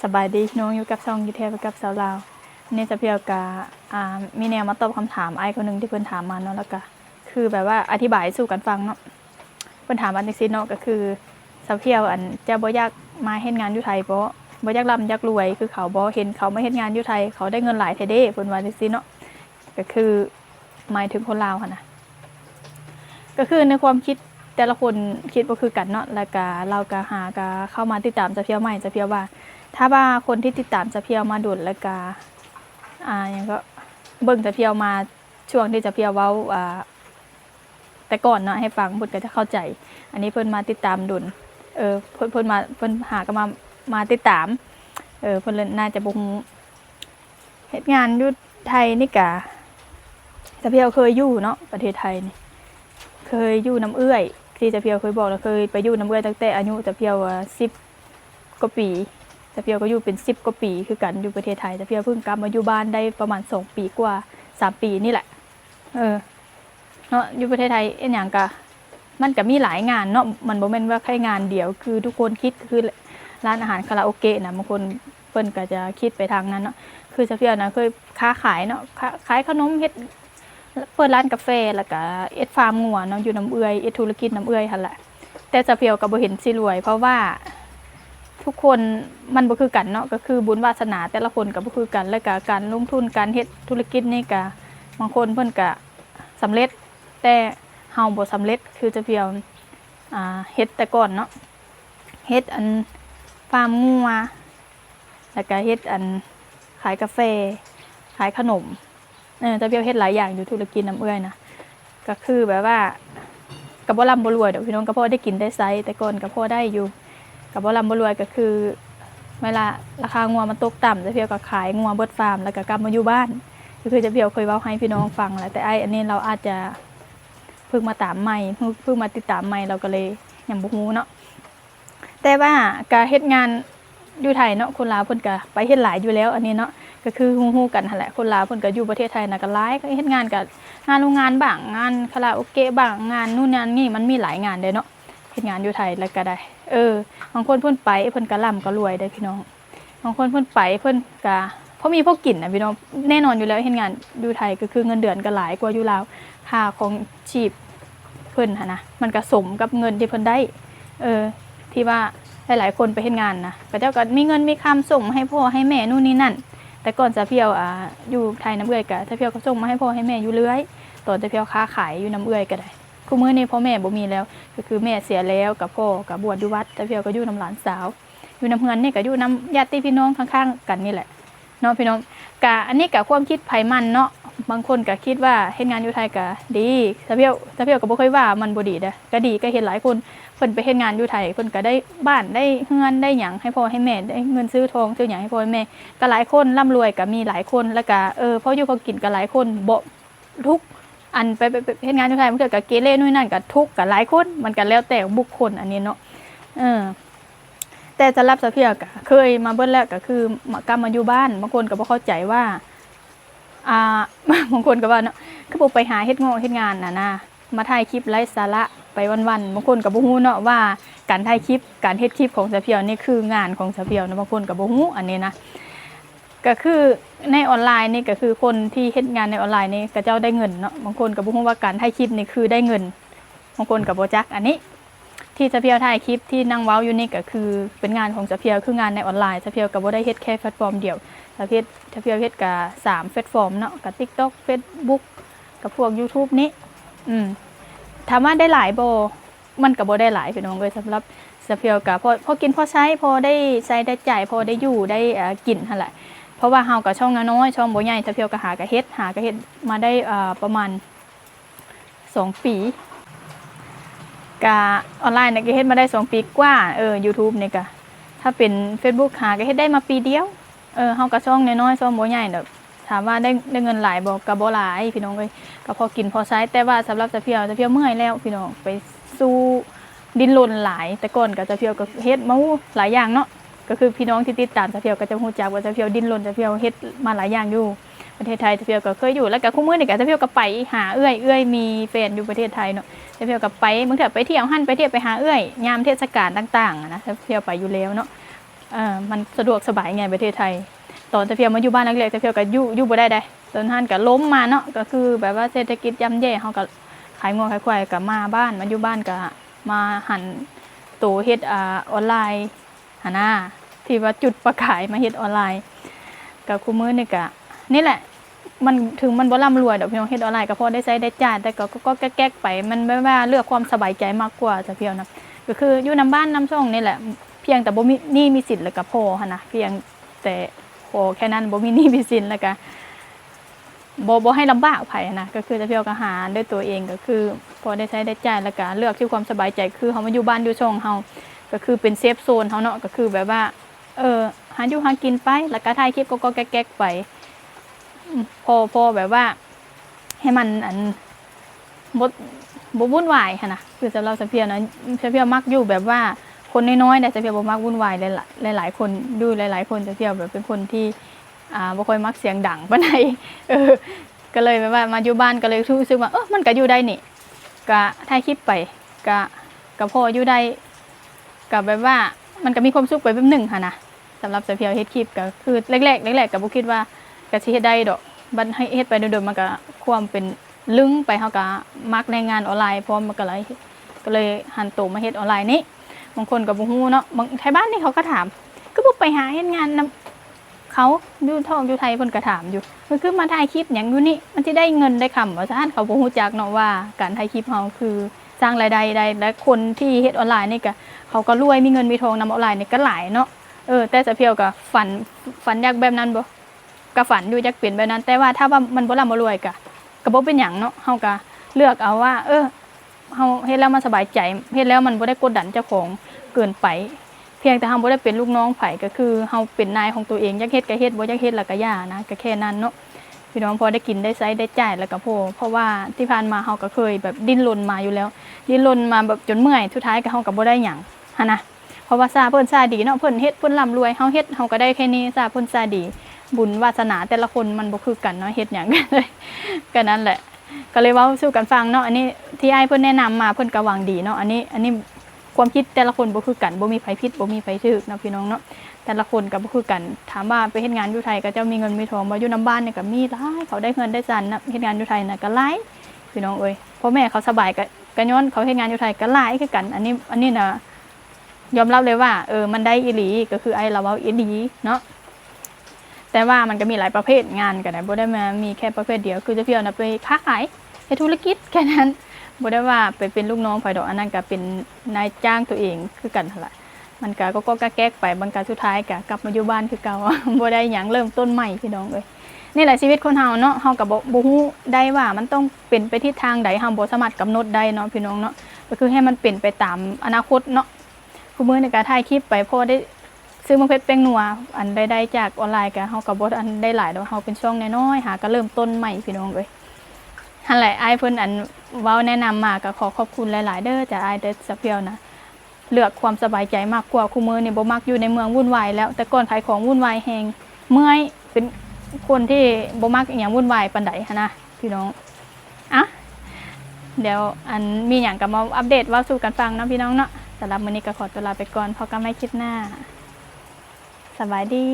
สบายดีน้องอยู่กับช่องยูเทปกับสาวลาวนี่จะเพียวกับมีแนวมาตอบคำถามไอ้คนหนึ่งที่เพิ่นถามมาเนาะแล้วก็คือแบบว่าอธิบายสู่กันฟังเนาะเพิ่นถามอันนี้สิเนาะก็คือสาวเพียวอันจะบ่อยากมาเฮ็ดงานอยู่ไทยบ่อยากร่ำอยากรวยคือเขาบ่เห็นเขามาเฮ็ดงานอยู่ไทยเขาได้เงินหลายแท้เด้เพิ่นว่าจังซี่เนาะก็คือหมายถึงคนลาวหั่นน่ะก็คือในความคิดแต่ละคนคิดบ่คือกันเนาะแล้วก็เราก็หาก็เข้ามาติดตามสาวเพียวใหม่สาวเพียวว่าถ้าว่าคนที่ติดตามจะเพียวมาดุลแล้วก็อย่างก็เบิ่งจะเพียวมาช่วงที่จะเพียวเว้าแต่ก่อนเนาะให้ฟังเพิ่นก็จะเข้าใจอันนี้เพิ่นมาติดตามดุลเพิ่นหาก็มาติดตามเพิ่นน่าจะบ่ฮู้เฮ็ดงานอยู่ไทยนี่ก็จะเพียวเคยอยู่เนาะประเทศไทยนี่เคยอยู่น้ำเอื้อยที่จะเพียวเคยบอกแล้วเคยไปอยู่น้ำเอื้อยตั้งแต่อายุจะเพียว10กว่าปีจะเพียวก็อยู่เป็น10กว่าปีคือกันอยู่ประเทศไทยจะเพียวเพิ่งกลับมาอยู่บ้านได้ประมาณ2ปีกว่า3ปีนี่แหละเนาะอยู่ประเทศไทยหยังก็มันก็มีหลายงานเนาะมันบ่แม่นว่าแค่งานเดียวคือทุกคนคิดคือร้านอาหารคาราโอเกะนะบางคนเพิ่นก็จะคิดไปทางนั้นเนาะคือจะเพียวนะเคยค้าขายเนาะขายขนมเฮ็ดเปิดร้านกาแฟแล้วก็เอ็ดฟาร์มงัวเนาะอยู่น้ำเอื้อยเอ็ดธุรกิจน้ำเอื้อยหั่นแหละแต่จะเพียวก็บ่เห็นสิรวยเพราะว่าทุกคนมันบ่คือกันเนาะก็คือบุญวาสนาแต่ละคนก็บ่คือกันแล้วก็การลงทุนการเฮ็ดธุรกิจนี่ก็บางคนเพิ่นก็สำเร็จแต่เฮาบ่สำเร็จคือจะเพียวเฮ็ดแต่ก่อนเนาะเฮ็ดอันฟาร์มงัวแล้วก็เฮ็ดอันขายกาแฟขายขนมจะเพียวเฮ็ดหลายอย่างอยู่ธุรกิจน้ำเอื้อยนะก็คือแบบว่าก็บ่ร่ำบ่รวยดอกพี่น้องก็พอได้กินได้ใช้แต่ก่อนก็พอได้อยู่กับบ่ร่ำบ่รวยก็คือเวลาราคางัวมันตกต่ำจะเพียวก็ขายงัวเบิดฟาร์มแล้วก็กลับมาอยู่บ้านก็คือจะเพียวเคยเว้าให้พี่น้องฟังแหละแต่อันนี้เราอาจจะเพิ่งมาตามใหม่เพิ่งมาติดตามใหม่เราก็เลยยังบ่ฮู้เนาะแต่ว่าการเฮ็ดงานอยู่ไทยเนาะคนลาวเพิ่นก็ไปเฮ็ดหลายอยู่แล้วอันนี้เนาะก็คือฮู้ๆกันหั่นแหละคนลาวเพิ่นก็อยู่ประเทศไทยน่ะก็หลายก็เฮ็ดงานก็งานโรงงานบ้างงานคาราโอเกะบ้างงานนู่นนั่นนี่มันมีหลายงานเด้เนาะเฮ็ดงานอยู่ไทยแล้วก็ได้บางคนเพิ่นไปเพิ่นก็ร่ำก็รวยได้พี่น้องบางคนเพิ่นไปเพิ่นก็เพราะมีพวกกินน่ะพี่น้องแน่นอนอยู่แล้วเฮ็ดงานอยู่ไทยก็คือเงินเดือนก็หลายกว่าอยู่ลาวค่าของชีพเพิ่นหั่นนะมันก็สมกับเงินที่เพิ่นได้ที่ว่าหลายๆคนไปเฮ็ดงานนะก็เจ้าก็มีเงินมีคำส่งมาให้พ่อให้แม่นู่นนี่นั่นแต่ก่อนจะเพียวอยู่ไทยน้ำเอื้อยก็จะเพียวก็ส่งมาให้พ่อให้แม่อยู่เรื่อยตอนจะเพียวค้าขายอยู่น้ำเอื้อยก็ได้คู่มื้อนี้พ่อแม่บ่มีแล้วก็คือแม่เสียแล้วกับพ่อกับบวชอยู่วัดแต่เพียวก็อยู่น้ำหลานสาวอยู่น้ำเฮือนนี่ก็อยู่น้ำญาติพี่น้องข้างๆกันนี่แหละเนาะพี่น้องกะอันนี้กะความคิดไผมันเนาะบางคนก็คิดว่าเฮ็ดงานอยู่ไทยก็ดีแต่เพียวก็บ่เคยว่ามันบ่ดีเด้อก็ดีก็เห็นหลายคนเพิ่นไปเฮ็ดงานอยู่ไทยเพิ่นก็ได้บ้านได้เฮือนได้หยังให้พ่อให้แม่ได้เงินซื้อทองซื้อหยังให้พ่อให้แม่ก็หลายคนร่ำรวยก็มีหลายคนแล้วก็พออยู่พอกินก็หลายคนบ่ทุกอันไปเฮ็ดงานอยู่ไทยมันเกิดกับเกเรนู่นนั่นกับทุกข์กับหลายคนมันก็แล้วแต่บุคคลอันนี้เนาะแต่สำหรับสาวเพียวก็เคยมาเบิ่งแล้วก็คือกลับมาอยู่บ้านบางคนก็บ่เข้าใจว่าบางคนก็ว่าเนาะคือบ่ไปหาเฮ็ดงานน่ะนะมาถ่ายคลิปไร้สาระไปวันๆบางคนก็บ่ฮู้เนาะว่าการถ่ายคลิปการเฮ็ดคลิปของสาวเพียวนี่คืองานของสาวเพียวนะบางคนก็บ่ฮู้อันนี้นะก็คือในออนไลน์นี่ก็คือคนที่เฮ็ดงานในออนไลน์นี่ก็เจ้าได้เงินเนาะบางคนก็บ่ฮู้ว่าการถ่ายคลิปนี่คือได้เงินบางคนก็บ่จักอันนี้ที่สาวเพียวถ่ายคลิปที่นั่งเว้าอยู่นี่ก็คือเป็นงานของสาวเพียวคืองานในออนไลน์สาวเพียวก็บ่ได้เฮ็ดแค่แพลตฟอร์มเดียวสาวเพียวเฮ็ดก็3แพลตฟอร์มเนาะก็ TikTok Facebook กับพวก YouTube นี้ถามว่าได้หลายบ่มันก็บ่ได้หลายพี่น้องเอ้ยสำหรับสาวเพียวก็พอกินพอใช้พอได้ใช้ได้จ่ายพอได้อยู่ได้กินหั่นแหละเพราะว่าเฮาก็ช่องน้อยๆช่องบ่ใหญ่สาวเพียวก็หาก็เฮ็ดมาได้ประมาณ2ปีก็ออนไลน์เนี่ยก็เฮ็ดมาได้2ปีกว่าYouTube นี่ก็ถ้าเป็น Facebook หาก็เฮ็ดได้มาปีเดียวเฮาก็ช่องน้อยๆช่องบ่ใหญ่ดอกถามว่าได้เงินหลายบ่ก็บ่หลายพี่น้องเอ้ยก็พอกินพอใช้แต่ว่าสำหรับสาวเพียวเมื่อยแล้วพี่น้องไปสู้ดิ้นรนหลายแต่ก่อนก็สาวเพียวก็เฮ็ดมาหลายอย่างเนาะก็คือพี่น้องที่ติดตามสาวเพียวก็จะรู้จักว่าสาวเพียวดิ้นรนสาวเพียวเฮ็ดมาหลายอย่างอยู่ประเทศไทยสาวเพียวก็เคยอยู่แล้วก็คู่มื้อนี่ก็สาวเพียวก็ไปหาเอื้อยมีแฟนอยู่ประเทศไทยเนาะสาวเพียวก็ไปบางเทื่อไปเที่ยวหั่นไปเที่ยวไปหาเอื้อยยามเทศกาลต่างๆนะสาวเพียวไปอยู่แล้วเนาะ มันสะดวกสบายไงประเทศไทยตอนจะเพียวมาอยู่บ้านแรกๆจะเพียวก็อยู่บ่ได้ตอนท่านก็ล้มมาเนาะก็คือแบบว่าเศรษฐกิจย่ำแย่เฮาก็ขายงัวขายควายก็มาบ้านมาอยู่บ้านก็มาหันตัวเฮ็ดออนไลน์หาหน้าที่ว่าจุดประขายมาเฮ็ดออนไลน์กับคู่มือนี่ก็นี่แหละมันถึงมันบ่ร่ำรวยดอกพี่น้องเฮ็ดออนไลน์ก็พอได้ใช้ได้จ่ายแต่ก็แก๊กๆไปมันไม่ว่าเลือกความสบายใจมากกว่าจะเพียวนะก็คืออยู่นำบ้านนำช่องนี่แหละเพียงแต่บ่มีหนี้มีสินแล้วก็พอหั่นนะเพียงแต่พอแค่นั้นบ่มีหนี้มีสินแล้วก็บ่ให้ลำบากไผนะก็คือจะเพียวก็หาด้วยตัวเองก็คือพอได้ใช้ได้จ่ายแล้วก็เลือกที่ความสบายใจคือเฮามาอยู่บ้านอยู่ช่องเฮาก็คือเป็นเซฟโซนเฮาเนาะก็คือแบบว่าหาอยู่หากินไปแล้วก็ถ่ายคลิปก็แก๊กๆไปพอแบบว่าให้มันบ่วุ่นวายค่ะนะคือสำหรับสเปียนะสเปียมักอยู่แบบว่าคนน้อยๆแต่สเปียบ่มักวุ่นวายหลายคนดูหลายๆคนสเปียแบบเป็นคนที่บ่ค่อยมักเสียงดังปานใดก็เลยแบบว่ามาอยู่บ้านก็เลยรู้สึกว่ามันก็อยู่ได้นี่ก็ถ่ายคลิปไปก็พออยู่ได้ก็แบบว่ามันก็มีความสุขไปแบบนึงค่ะนะสำหรับสเปียเฮ็ดคลิปก็คือแรกๆก็บ่คิดว่าก็สิเฮ็ดได้ดอกบัดให้เฮ็ดไปโดยๆมันก็ความเป็นลึงไปเฮาก็มักในงานออนไลน์พร้อมมันก็เลยหันตัวมาเฮ็ดออนไลน์นี้บางคนก็บ่ฮู้เนาะบางไทบ้านนี่เขาก็ถามก็บ่ไปหาเฮ็ดงานนำเขาอยู่ท้องอยู่ไทยเพิ่นก็ถามอยู่มันคือมาถ่ายคลิปหยังอยู่นี่มันสิได้เงินได้คำว่าซั่นเขาบ่ฮู้จักเนาะว่าการถ่ายคลิปเฮาคือสร้างรายได้ได้และคนที่เฮ็ดออนไลน์นี่ก็เขาก็รวยมีเงินมีทองนำออนไลน์นี่ก็หลายเนาะแต่สะเพียวก็ฝันอยากแบบนั้นบ่ก็ฝันอยู่อยากเปลี่ยนแบบนั้นแต่ว่าถ้าว่ามันบ่ร่ำบ่รวยก็บ่เป็นหยังเนาะเฮาก็เลือกเอาว่าเฮาเฮ็ดแล้วมันสบายใจเฮ็ดแล้วมันบ่ได้กดดันเจ้าของเกินไปเพียงแต่เฮาบ่ได้เป็นลูกน้องไผก็คือเฮาเป็นนายของตัวเองอยากเฮ็ดก็เฮ็ดบ่อยากเฮ็ดแล้วก็ย่านะก็แค่นั้นเนาะพี่น้องพอได้กินได้ใช้ได้จ่ายแล้วก็พอเพราะว่าที่ผ่านมาเฮาก็เคยแบบดิ้นรนมาอยู่แล้วดิ้นรนมาแบบจนเมื่อยสุดท้ายก็เฮาก็บ่ได้หยังหั่นนะเพราะว่าซาเพิ่นซาดีเนาะเพิ่นเฮ็ดเพิ่นร่ำรวยเฮาเฮ็ดเฮาก็ได้แค่นี้ซาเพิ่นซาดีบุญวาสนาแต่ละคนมันบ่คือกันเนาะเฮ็ดหยังกันเลยก็นั่นแหละก็เลยเว้าสู่กันฟังเนาะอันนี้ที่อ้ายเพิ่นแนะนำมาเพิ่นก็หวังดีเนาะอันนี้ความคิดแต่ละคนบ่คือกันบ่มีไผผิดบ่มีไผถูกเนาะพี่น้องเนาะแต่ละคนก็บ่คือกันถามว่าไปเฮ็ดงานอยู่ไทยก็เจ้ามีเงินมีทองบ่อยู่นำบ้านนี่ก็มีหลายเขาได้เงินได้สันนะเฮ็ดงานอยู่ไทยน่ะก็หลายพี่น้องเอ้ยพ่อแม่เขาสบายก็ย้อนเขาเฮ็ดงานอยู่ไทยก็หลายคือกันอันนี้น่ะยอมรับเลยว่ามันได้อีหลีก็คือไอ้เราเว้าอีหลีเนาะแต่ว่ามันก็มีหลายประเภทงานกันนะบ่ได้มามีแค่ประเภทเดียวคือจะเพียวนะไปค้าขายให้ธุรกิจแค่นั้นบ่ได้ว่าไปเป็นลูกน้องไผดอกอันนั้นก็เป็นนายจ้างตัวเองคือกันหั่นล่ะมันก็แก๊กไปบางการสุดท้ายก็กลับมาอยู่บ้านคือเก่า บ่ได้หยังเริ่มต้นใหม่พี่น้องเอ้ยนี่แหละชีวิตคนเฮาเนาะเฮาก็บ่ฮู้ได้ว่ามันต้องเป็นไปทิศทางใดเฮาบ่สามารถกำหนดได้เนาะพี่น้องเนาะก็คือให้มันเป็นไปตามอนาคตเนาะผู้มื้อในการถ่ายคลิปไปพอได้ซื้อมะเพชรแป้งนัวอันได้จากออนไลน์ก็เฮาก็บ่อันได้หลายดอกเฮาเป็นช่องน้อยๆหาก็เริ่มต้นใหม่พี่น้องเอ้ยหั่นแหละอ้ายเพิ่นอันเว้าแนะนำมาก็ขอขอบคุณหลายๆเด้อจากอ้ายเด้อสักเพียวนะเลือกความสบายใจมากกว่าคู่มื้อนี่บ่มักอยู่ในเมืองวุ่นวายแล้วแต่ก่อนขายของวุ่นวายแฮงเมื่อยเป็นคนที่บ่มักอีหยังวุ่นวายปานใดหั่นนะพี่น้องเดี๋ยวอันมีหยังก็มาอัปเดตเว้าสู่กันฟังเนาะพี่น้องเนาะสำหรับมื้อนี้ก็ขอตัวลาไปก่อนพบกันใหม่คลิปหน้าสบายดี